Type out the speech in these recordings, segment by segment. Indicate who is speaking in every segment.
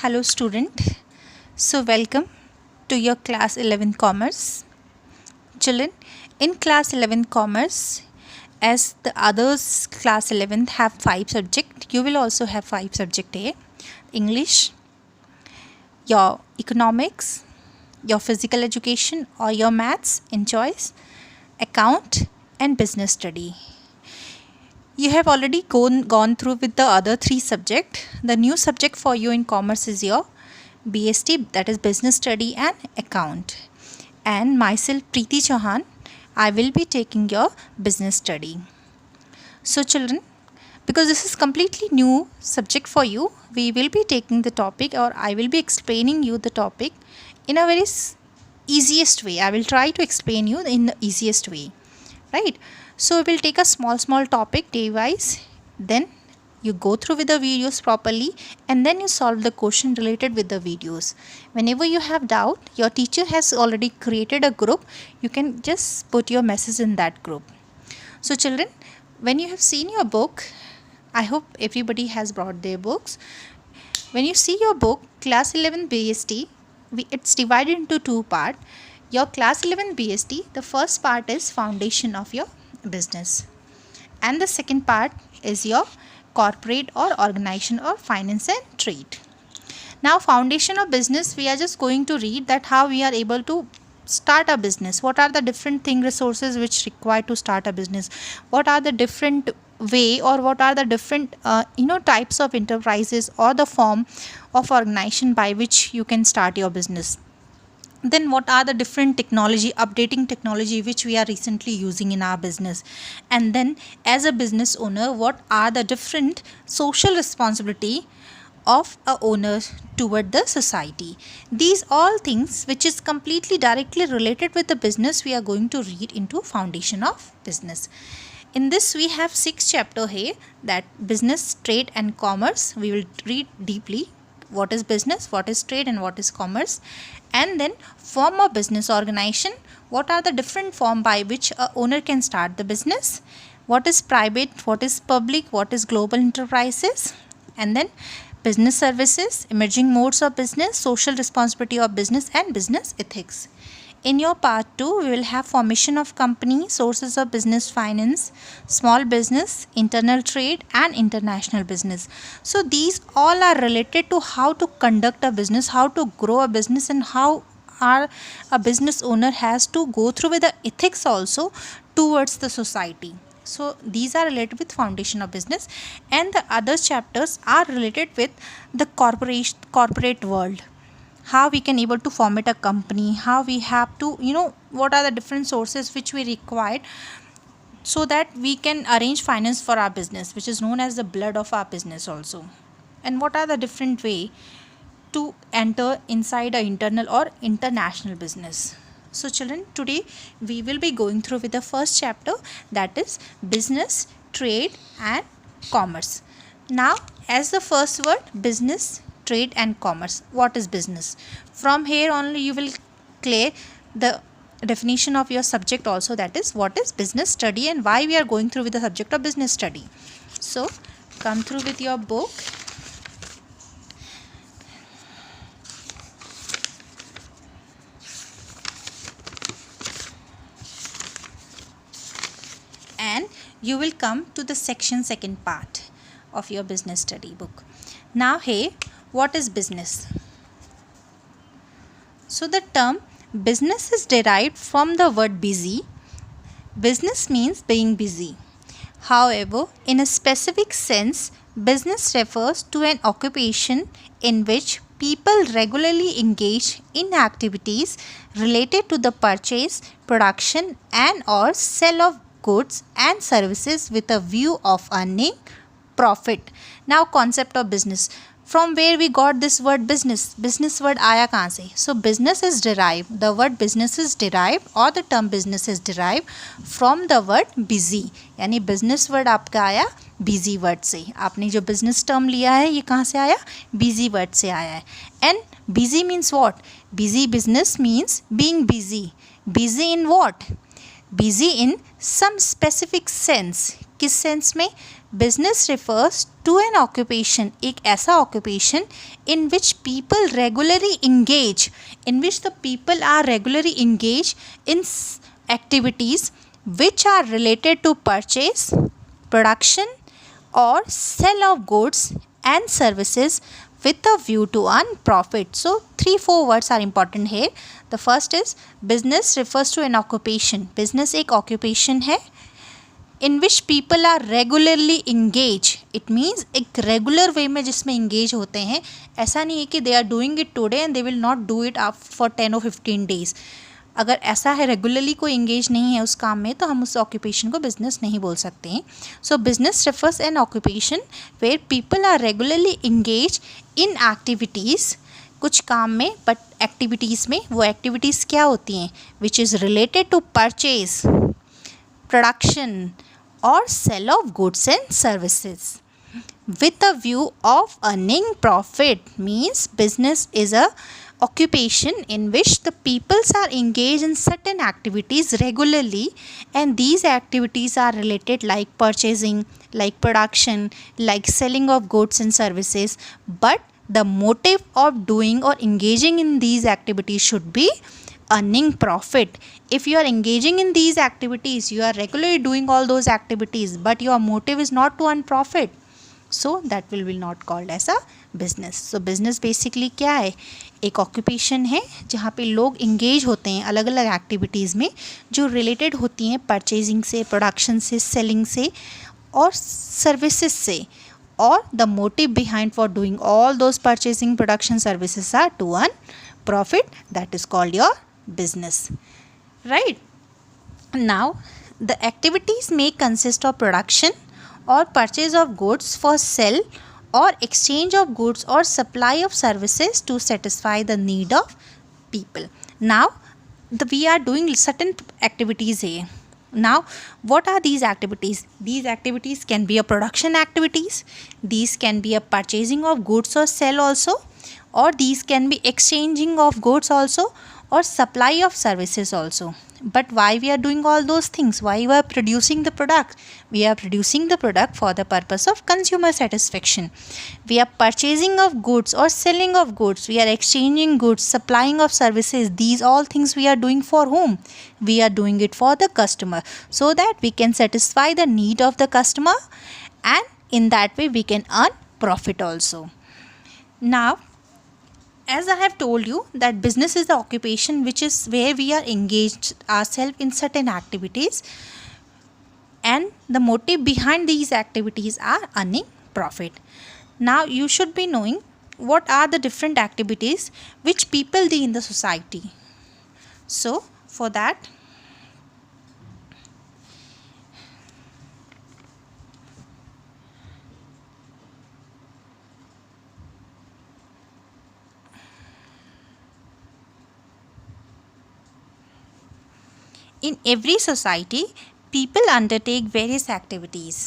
Speaker 1: Hello student. So welcome to your class 11 commerce. Children, in class 11 commerce, as the others class 11 have 5 subject, you will also have 5 subject A: English, your economics, your physical education or your maths in choice, account and business study. You have already gone through with the other 3 subject. The new subject for you in commerce is your BST, that is business study and account. And myself Preeti Chauhan, I will be taking your business study. So children, because this is completely new subject for you, we will be taking the topic, or I will be explaining you the topic in a very easiest way. I will try to explain you in the easiest way, right? So we will take a small topic day wise, then you go through with the videos properly, and then you solve the question related with the videos. Whenever you have doubt, your teacher has already created a group. You can just put your message in that group. So children, when you have seen your book, I hope everybody has brought their books. When you see your book, class 11 BST, it's divided into 2 parts. Your class 11 BST, the first part is foundation of your business, and the second part is your corporate or organization or finance and trade. Now foundation of business, we are just going to read that how we are able to start a business, what are the different resources which required to start a business, what are the different way, or what are the different types of enterprises or the form of organization by which you can start your business. Then what are the different updating technology which we are recently using in our business, and then as a business owner, what are the different social responsibility of a owner toward the society. These all things which is completely directly related with the business, we are going to read into foundation of business. In this we have 6 chapter here, that business, trade and commerce. We will read deeply what is business, what is trade and what is commerce. And then form of business organization, what are the different form by which a owner can start the business, what is private, what is public, what is global enterprises. And then business services, emerging modes of business, social responsibility of business and business ethics. In your part 2, we will have formation of company, sources of business finance, small business, internal trade and international business. So these all are related to how to conduct a business, how to grow a business, and how a business owner has to go through with the ethics also towards the society. So these are related with foundation of business, and the other chapters are related with the corporate world. How we can able to format a company, how we have to what are the different sources which we require so that we can arrange finance for our business, which is known as the blood of our business also, and what are the different way to enter inside a internal or international business. So children, today we will be going through with the first chapter, that is business, trade and commerce. Now as the first word, business, trade and commerce. What is business? From here only you will clear the definition of your subject also, that is what is business study and why we are going through with the subject of business study. So come through with your book. And you will come to the section second part of your business study book. Now here, what is business? So the term business is derived from the word busy. Business means being busy. However, in a specific sense, business refers to an occupation in which people regularly engage in activities related to the purchase, production and or sale of goods and services with a view of earning profit. Now concept of business, from where we got this word business? Business word आया कहाँ से? So business is derived, the word business is derived, or the term business is derived from the word busy. यानी business word आपका आया busy word से. आपने जो business term लिया है ये कहाँ से आया? busy word से आया है. And busy means what? Busy business means being busy. Busy in what? Busy in some specific sense, किस सेंस में? Business refers to an occupation, एक ऐसा occupation in which people regularly engage, in which the people are regularly engage in activities which are related to purchase, production or sell of goods and services with a view to earn profit. So 3-4 words are important here. The first is business refers to an occupation. Business एक occupation है in which people are regularly engaged. It means एक regular way में जिसमें engage होते हैं. ऐसा नहीं है कि they are doing it today and they will not do it for 10 or 15 days. अगर ऐसा है रेगुलरली कोई इंगेज नहीं है उस काम में तो हम उस ऑक्यूपेशन को बिजनेस नहीं बोल सकते हैं. So business refers an occupation where people are regularly engage in activities, कुछ काम में, बट एक्टिविटीज़ में वो एक्टिविटीज़ क्या होती हैं? Which is related to purchase, production और sale of goods and services with a view of earning profit. Means business is a occupation in which the peoples are engaged in certain activities regularly, and these activities are related like purchasing, like production, like selling of goods and services, but the motive of doing or engaging in these activities should be earning profit. If you are engaging in these activities, you are regularly doing all those activities, but your motive is not to earn profit, so that will be not called as a business. So business basically क्या है? एक occupation है जहाँ पे लोग engage होते हैं अलग अलग एक्टिविटीज़ में जो रिलेटेड होती हैं परचेजिंग से, प्रोडक्शन से, सेलिंग से और सर्विसेज से, और the motive behind for doing all those purchasing, production, services are to earn profit. That is called your business, right? Now the activities may consist of production or purchase of goods for sale or exchange of goods or supply of services to satisfy the need of people. Now we are doing certain activities here. Now what are these activities? These activities can be a production activities, these can be a purchasing of goods or sell also, or these can be exchanging of goods also, or supply of services also. But why we are doing all those things? Why we are producing the product? We are producing the product for the purpose of consumer satisfaction. We are purchasing of goods or selling of goods. We are exchanging goods, supplying of services. These all things we are doing for whom? We are doing it for the customer, so that we can satisfy the need of the customer, and in that way we can earn profit also. Now, as I have told you that business is the occupation which is where we are engaged ourselves in certain activities, and the motive behind these activities are earning profit. Now you should be knowing what are the different activities which people do in the society. So for that, in every society, people undertake various activities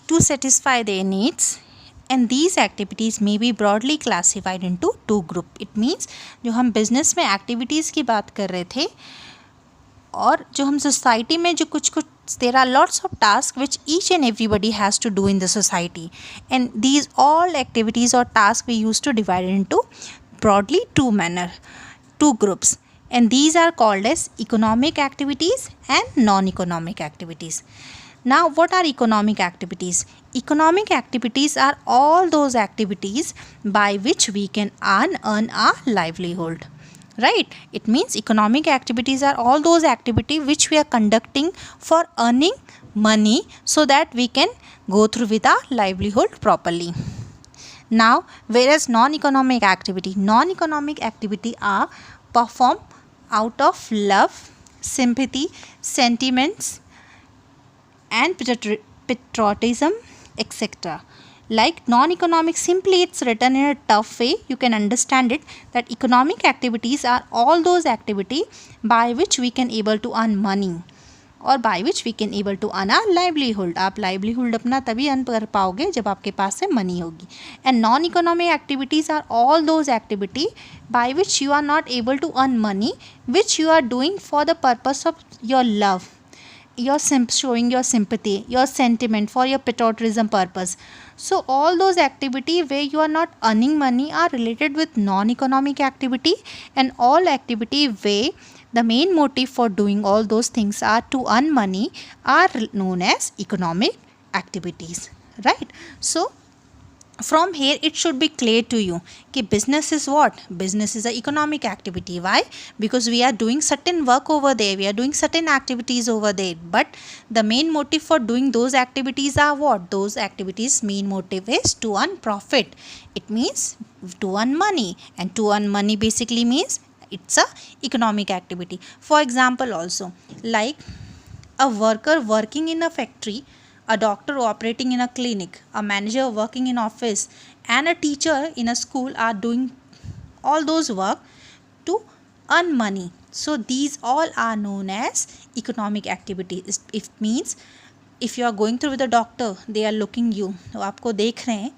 Speaker 1: to satisfy their needs, and these activities may be broadly classified into two groups. It means जो हम business में activities की बात कर रहे थे, और जो हम society में जो कुछ there are lots of tasks which each and everybody has to do in the society, and these all activities or tasks we used to divide into broadly two groups. And these are called as economic activities and non-economic activities. Now what are economic activities? Economic activities are all those activities by which we can earn our livelihood, right? It means economic activities are all those activities which we are conducting for earning money so that we can go through with our livelihood properly. Now whereas non-economic activity are performed out of love, sympathy, sentiments and patriotism, etc. Like non-economic, simply it's written in a tough way, you can understand it, that economic activities are all those activities by which we can able to earn money, और by which we can able to earn our livelihood. आप livelihood अपना तभी earn कर पाओगे जब आपके पास से money होगी. And non-economic activities are all those activities by which you are not able to earn money, which you are doing for the purpose of your love. you're showing your sympathy, your sentiment for your patriotism purpose. So all those activity where you are not earning money are related with non-economic activity, and all activity where the main motive for doing all those things are to earn money are known as economic activities, right? So from here it should be clear to you कि business is what? Business is a economic activity. Why? Because we are doing certain work over there, we are doing certain activities over there, but the main motive for doing those activities are what? Those activities main motive is to earn profit. It means to earn money, and to earn money basically means it's a economic activity. For example also, like a worker working in a factory, a doctor operating in a clinic, a manager working in office, and a teacher in a school are doing all those work to earn money. So these all are known as economic activities. It means if you are going through with a doctor, they are looking you, तो आपको देख रहे हैं,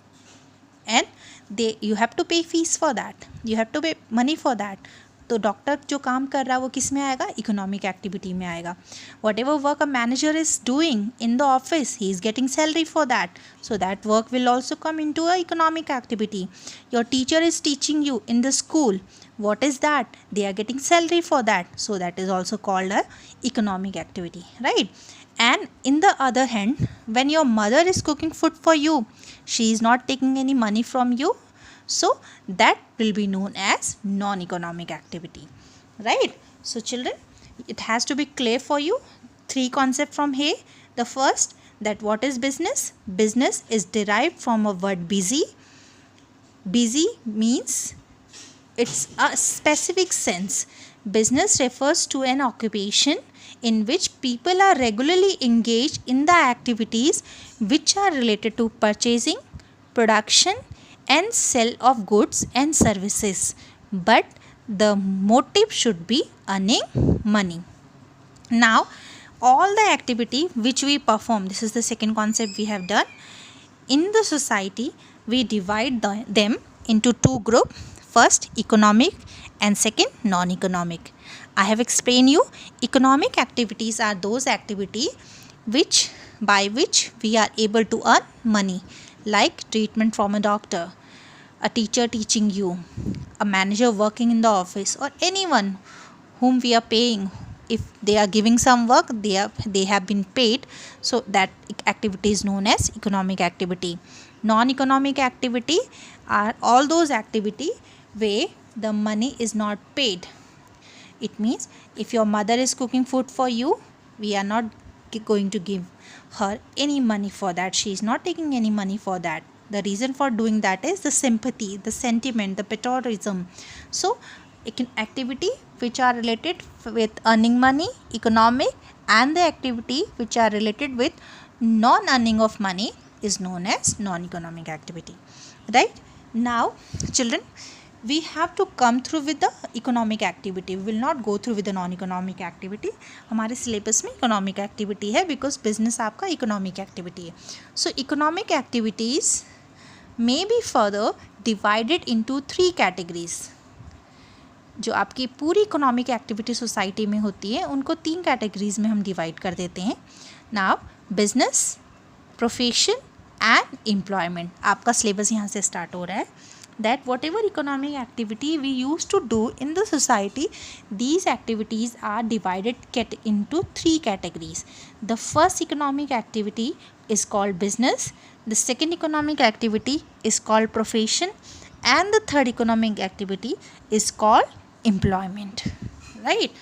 Speaker 1: and you have to pay fees for that, you have to pay money for that. तो doctor जो काम कर रहा है वो किस में आएगा? इकोनॉमिक एक्टिविटी में आएगा. Whatever work a manager is doing in the office, he is getting salary for that, so that work will also come into a economic activity. Your teacher is teaching you in the school, what is that? They are getting salary for that, so that is also called a economic activity, right? And in the other hand, when your mother is cooking food for you, she is not taking any money from you, so that will be known as non-economic activity, right? So children, it has to be clear for you three concepts from here. The first, that what is business? Business is derived from a word busy. Busy means it's a specific sense. Business refers to an occupation in which people are regularly engaged in the activities which are related to purchasing, production, and sale of goods and services, but the motive should be earning money. Now all the activity which we perform, this is the second concept we have done in the society, we divide them into two groups. First economic and second non-economic. I have explained you economic activities are those activities by which we are able to earn money, like treatment from a doctor, a teacher teaching you, a manager working in the office, or anyone whom we are paying. If they are giving some work, they have been paid, so that activity is known as economic activity. Non-economic activity are all those activity where the money is not paid. It means if your mother is cooking food for you, we are not going to give her any money for that. She is not taking any money for that. The reason for doing that is the sympathy, the sentiment, the patriotism. So activity which are related with earning money, economic, and the activity which are related with non-earning of money is known as non-economic activity, right? Now children, we have to come through with the economic activity. We will not go through with the non-economic activity. हमारे syllabus में economic activity है, because business आपका economic activity है. So economic activities may be further divided into three categories. जो आपकी पूरी economic activity society में होती है उनको तीन कैटेगरीज में हम डिवाइड कर देते हैं. Now business, profession and employment. आपका सिलेबस यहाँ से स्टार्ट हो रहा है. That whatever economic activity we used to do in the society, these activities are divided into three categories. The first economic activity is called business, the second economic activity is called profession, and the third economic activity is called employment, right?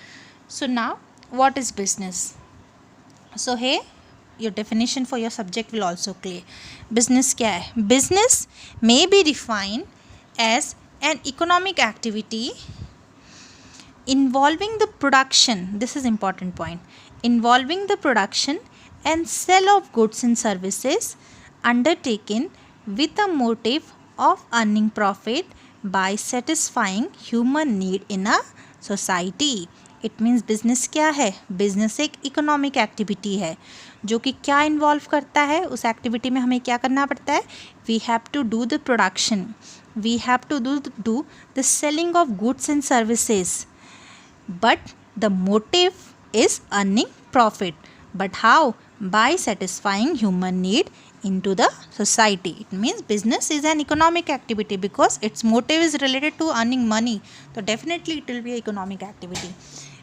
Speaker 1: So now what is business? So here your definition for your subject will also clear. Business क्या है? Business may be defined as an economic activity involving the production, this is important point, involving the production and sale of goods and services undertaken with a motive of earning profit by satisfying human need in a society. It means business क्या है? Business एक economic activity है जो कि क्या involve करता है. उस एक्टिविटी में हमें क्या करना पड़ता है? We have to do the production, we have to do the selling of goods and services, but the motive is earning profit. But how? By satisfying human need into the society. It means business is an economic activity because its motive is related to earning money. So definitely it will be economic activity.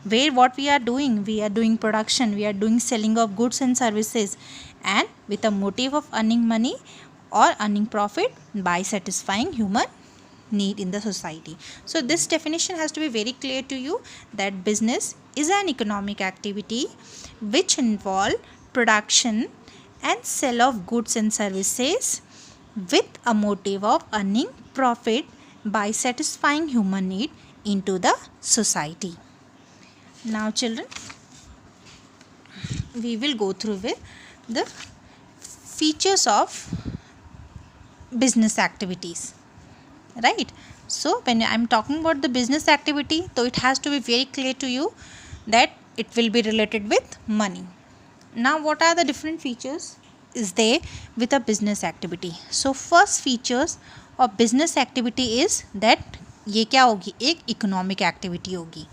Speaker 1: Where what we are doing production, we are doing selling of goods and services, and with a motive of earning money or earning profit by satisfying human need in the society. So this definition has to be very clear to you, that business is an economic activity which involve production and sale of goods and services with a motive of earning profit by satisfying human need into the society. Now children, we will go through with the features of business activities, right? So when I'm talking about the business activity, so it has to be very clear to you that it will be related with money. Now what are the different features is there with a business activity? So first features of business activity is that ये क्या होगी, एक economic activity होगी.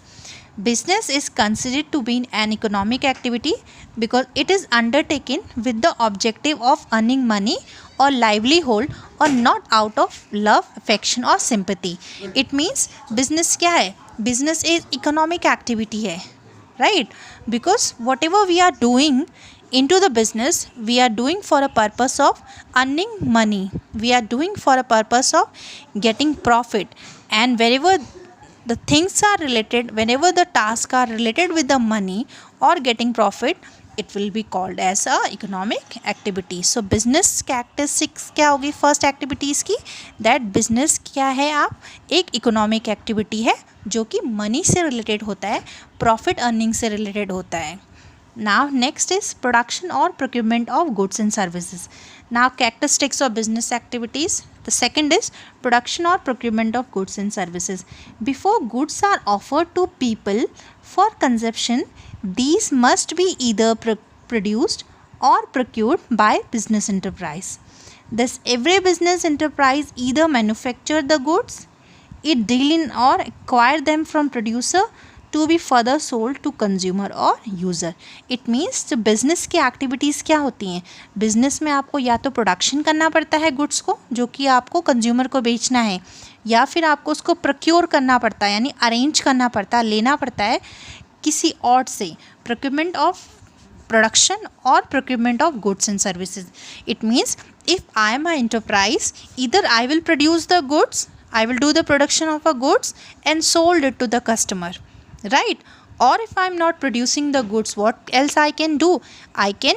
Speaker 1: Business is considered to be an economic activity because it is undertaken with the objective of earning money or livelihood or not out of love, affection or sympathy. It means business क्या है? Business is economic activity है, right? Because whatever we are doing into the business, we are doing for a purpose of earning money. We are doing for a purpose of getting profit, and wherever the things are related, whenever the tasks are related with the money or getting profit, it will be called as a economic activity. So business characteristics क्या होगी first activities की, that business क्या है, आप एक economic activity है जो कि मनी से रिलेटेड होता है, प्रॉफिट अर्निंग से रिलेटेड होता है. Now next is production or procurement of goods and services. Now characteristics of business activities. The second is production or procurement of goods and services. Before goods are offered to people for consumption, these must be either produced or procured by business enterprise. Thus every business enterprise either manufacture the goods, it deal in or acquire them from producer to be further sold to consumer or user. It means जो business की activities क्या होती हैं, business में आपको या तो production करना पड़ता है गुड्स को जो कि आपको कंज्यूमर को बेचना है, या फिर आपको उसको प्रोक्योर करना पड़ता है यानी अरेंज करना पड़ता है, लेना पड़ता है किसी और से. Procurement of production or procurement of goods and services. It means if I am an enterprise, either I will produce the goods, I will do the production of a goods and sold it to the customer, right? Or if I am not producing the goods, what else I can do? I can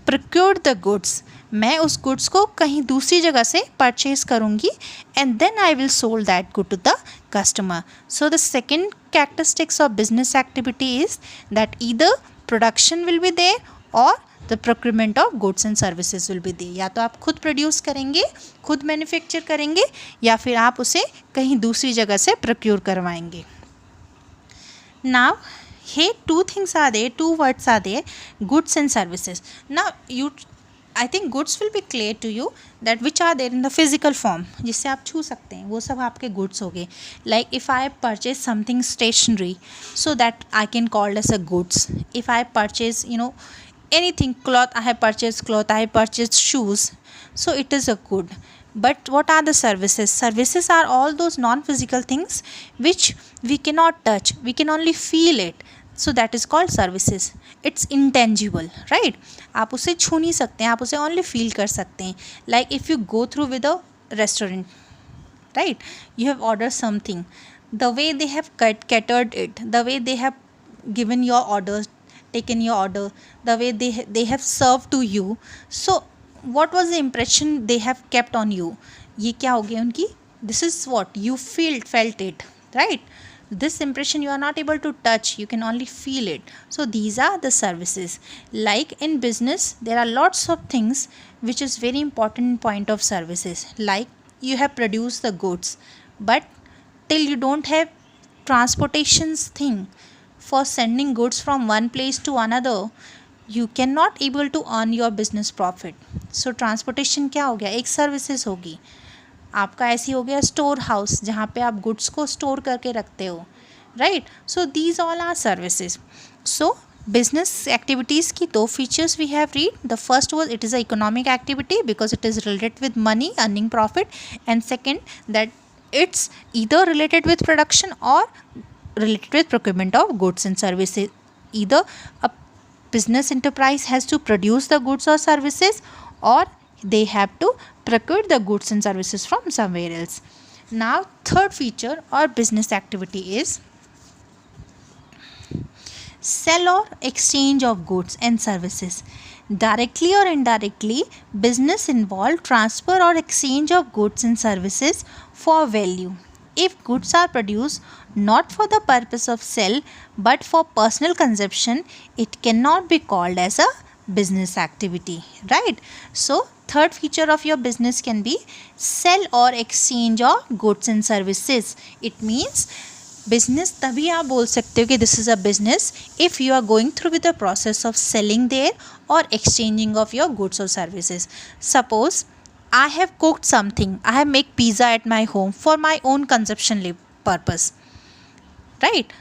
Speaker 1: procure the goods. मैं उस goods को कहीं दूसरी जगह से purchase करूँगी and then I will sold that good to the customer. So the second characteristics of business activity is that either production will be there or the procurement of goods and services will be there. या तो आप खुद produce करेंगे, खुद manufacture करेंगे, या फिर आप उसे कहीं दूसरी जगह से प्रोक्योर करवाएंगे. Now here two things are there, two words are there, goods and services. Now I think goods will be clear to you that which are there in the physical form, जिससे आप छू सकते हैं, वो सब आपके goods हो गए. Like if I purchase something stationery, so that I can call as a goods. If I purchase anything, cloth, I have purchased cloth, I have purchased shoes, so it is a good. But what are the services? Services are all those non-physical things which we cannot touch, we can only feel it. So that is called services. It's intangible, right? आप उसे छू नहीं सकते हैं, आप उसे only feel कर सकते हैं. Like if you go through with a restaurant, right? You have ordered something. The way they have catered it, the way they have given your orders, taken your order, the way they have served to you. So what was the impression they have kept on you? ये क्या हो गया उनकी? This is what you felt it, right? This impression you are not able to touch, you can only feel it. So these are the services. Like in business, there are lots of things which is very important point of services. Like you have produced the goods, but till you don't have transportations thing for sending goods from one place to another, you cannot able to earn your business profit. So transportation क्या हो गया, एक services होगी. आपका ऐसी हो गया store house जहाँ पे आप गुड्स को स्टोर करके रखते हो, right? So these all are services. सो business activities की दो features we have read. The first was it is a economic activity because it is related with money, earning profit, and second that it's either related with production or related with procurement of goods and services. Either a business enterprise has to produce the goods or services, or they have to procure the goods and services from somewhere else. Now, third feature or business activity is sell or exchange of goods and services. Directly or indirectly, business involve transfer or exchange of goods and services for value. If goods are produced not for the purpose of sale but for personal consumption, it cannot be called as a business activity, right? So, third feature of your business can be sell or exchange of goods and services. It means business तभी आप बोल सकते हो कि this is a business if you are going through with the process of selling there और exchanging of your goods और services. Suppose I have cooked something. I have made pizza at my home for my own consumption purpose. Right?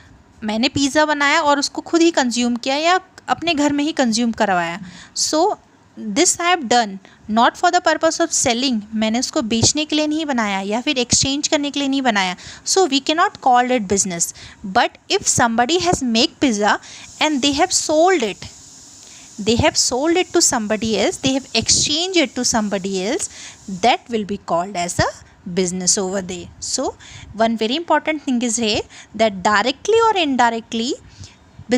Speaker 1: मैंने pizza बनाया और उसको खुद ही consume किया या अपने घर में ही कंज्यूम करवाया. So this I have done not for the purpose of selling. मैंने उसको बेचने के लिए नहीं बनाया या फिर एक्सचेंज करने के लिए नहीं बनाया. So we can not call it business. But if somebody has make pizza and they have sold it, they have sold it to somebody else, they have exchanged it to somebody else, that will be called as a business over there. So one very important thing is here that directly or indirectly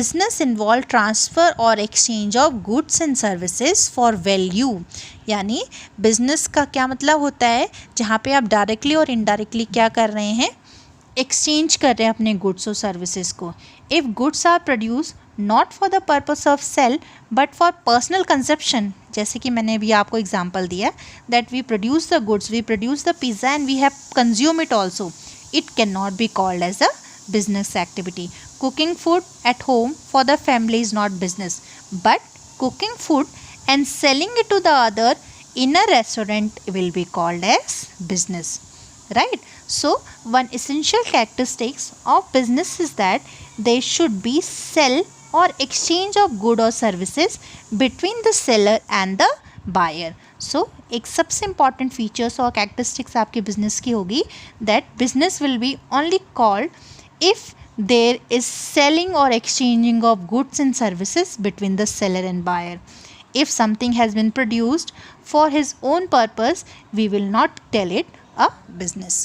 Speaker 1: business involve transfer or exchange of goods and services for value. यानी business का क्या मतलब होता है, जहाँ पे आप directly और indirectly क्या कर रहे हैं, एक्सचेंज कर रहे हैं अपने गुड्स और सर्विसेज को. If goods are produce not for the purpose of sale but for personal consumption, जैसे कि मैंने अभी आपको एग्जांपल दिया that we produce the goods, we produce the pizza and we have consume it also, it can not be called as a business activity. Cooking food at home for the family is not business, but cooking food and selling it to the other in a restaurant will be called as business, right? So one essential characteristics of business is that there should be sell or exchange of good or services between the seller and the buyer. So एक सबसे important features और characteristics आपके business की होगी that business will be only called if there is selling or exchanging of goods and services between the seller and buyer. If something has been produced for his own purpose, we will not tell it a business.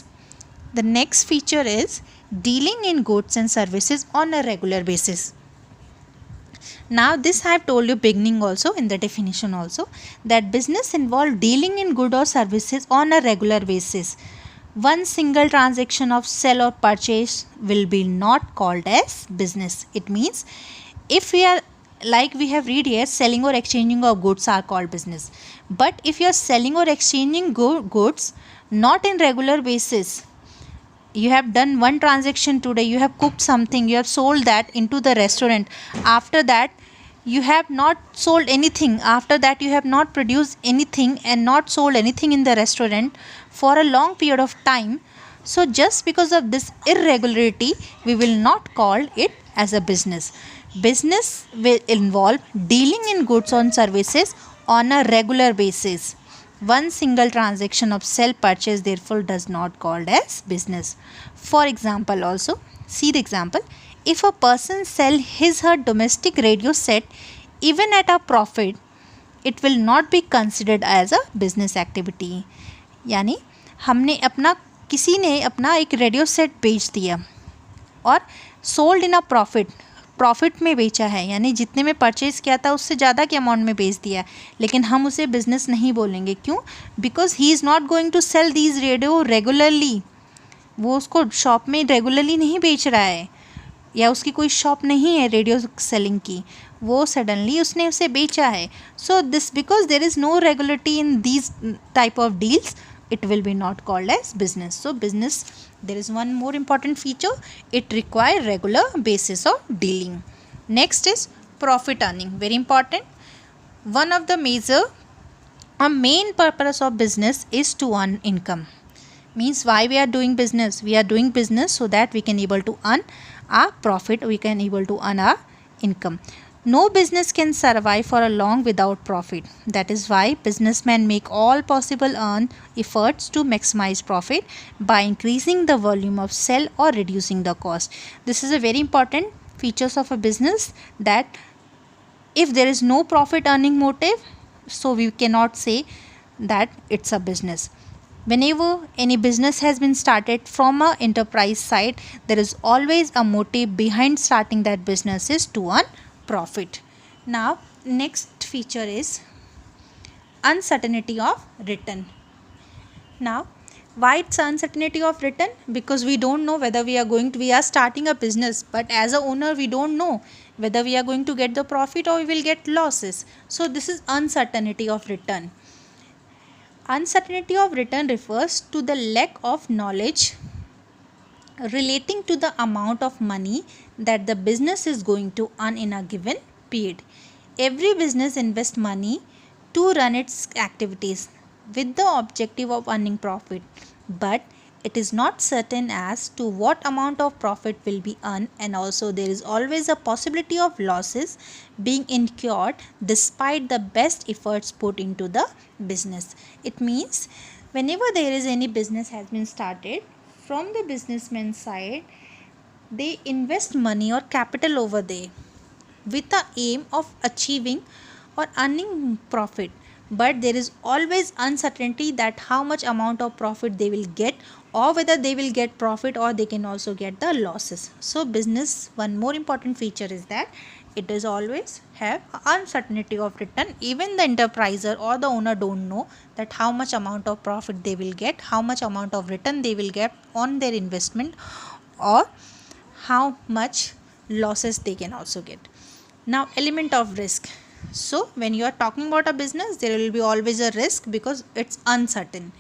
Speaker 1: The next feature is dealing in goods and services on a regular basis. Now this I have told you beginning also in the definition also that business involve dealing in good or services on a regular basis. One single transaction of sell or purchase will be not called as business. It means if we are like we have read here, selling or exchanging of goods are called business. But if you are selling or exchanging goods not in regular basis, you have done one transaction today, you have cooked something, you have sold that into the restaurant, after that you have not sold anything, after that you have not produced anything and not sold anything in the restaurant for a long period of time. So just because of this irregularity, we will not call it as a business. Business will involve dealing in goods and services on a regular basis. One single transaction of sell purchase therefore does not called as business. For example also, see the example. If a person sell her domestic radio set even at a profit, it will not be considered as a business activity. यानी किसी ने अपना एक radio set बेच दिया और sold in a profit में बेचा है, यानी जितने में परचेज़ किया था उससे ज़्यादा के अमाउंट में बेच दिया, लेकिन हम उसे बिज़नेस नहीं बोलेंगे. क्यों? Because he is not going to sell these radio regularly. वो उसको शॉप में रेगुलरली नहीं बेच रहा है या उसकी कोई शॉप नहीं है रेडियो सेलिंग की, वो सडनली उसने उसे बेचा है. So this because there is no regularity in these type of deals, it will be not called as business. So business, there is one more important feature, it require regular basis of dealing. Next is profit earning, very important. One of the main purpose of business is to earn income. Means why we are doing business? We are doing business so that we can able to earn our profit, we can able to earn our income. No business can survive for a long without profit. That is why businessmen make all possible efforts to maximize profit by increasing the volume of sell or reducing the cost. This is a very important features of a business, that if there is no profit earning motive, so we cannot say that it's a business. Whenever any business has been started from a enterprise side, there is always a motive behind starting that business is to earn profit. Now next feature is uncertainty of return. Now why it's uncertainty of return? Because we don't know whether we are starting a business, but as a owner we don't know whether we are going to get the profit or we will get losses. So this is uncertainty of return. Uncertainty of return refers to the lack of knowledge relating to the amount of money that the business is going to earn in a given period. Every business invests money to run its activities with the objective of earning profit, but it is not certain as to what amount of profit will be earned, and also there is always a possibility of losses being incurred despite the best efforts put into the business. It means whenever there is any business has been started, from the businessman's side they invest money or capital over there with the aim of achieving or earning profit, but there is always uncertainty that how much amount of profit they will get, or whether they will get profit or they can also get the losses. So business, one more important feature is that it is always have uncertainty of return. Even the enterpriser or the owner don't know that how much amount of profit they will get, how much amount of return they will get on their investment, or how much losses they can also get. Now element of risk. So when you are talking about a business, there will be always a risk because it's uncertain.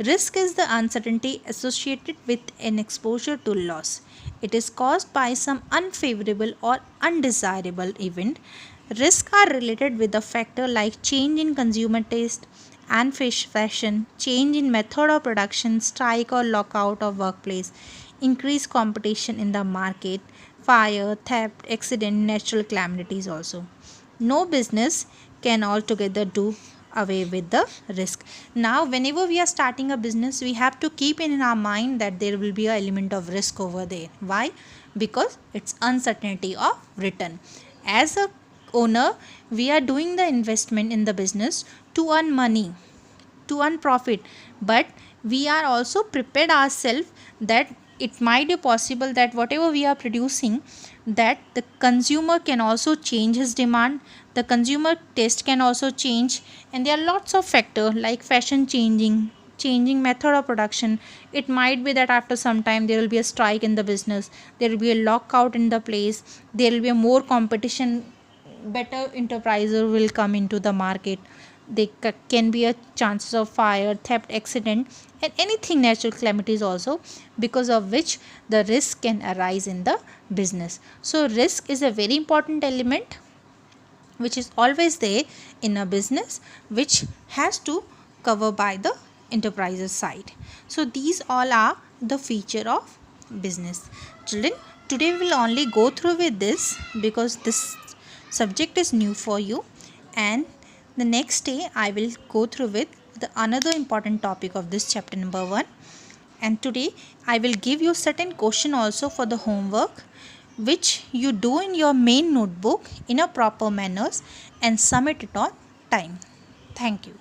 Speaker 1: Risk is the uncertainty associated with an exposure to loss. It is caused by some unfavorable or undesirable event. Risks are related with a factor like change in consumer taste and fashion, change in method of production, strike or lockout of workplace, increased competition in the market, fire, theft, accident, natural calamities also. No business can altogether do away with the risk. Now whenever we are starting a business, we have to keep in our mind that there will be an element of risk over there. Why? Because it's uncertainty of return. As a owner, we are doing the investment in the business to earn money, to earn profit, but we are also prepared ourselves that it might be possible that whatever we are producing, that the consumer can also change his demand, the consumer taste can also change, and there are lots of factors like fashion changing method of production. It might be that after some time there will be a strike in the business, there will be a lockout in the place, there will be a more competition, better enterpriser will come into the market. There can be a chances of fire, theft, accident, and anything natural calamities also, because of which the risk can arise in the business. So risk is a very important element which is always there in a business, which has to cover by the enterprises side. So these all are the feature of business. Children, today we will only go through with this because this subject is new for you, and the next day I will go through with the another important topic of this chapter number 1. And today I will give you certain question also for the homework, which you do in your main notebook in a proper manners and submit it on time. Thank you.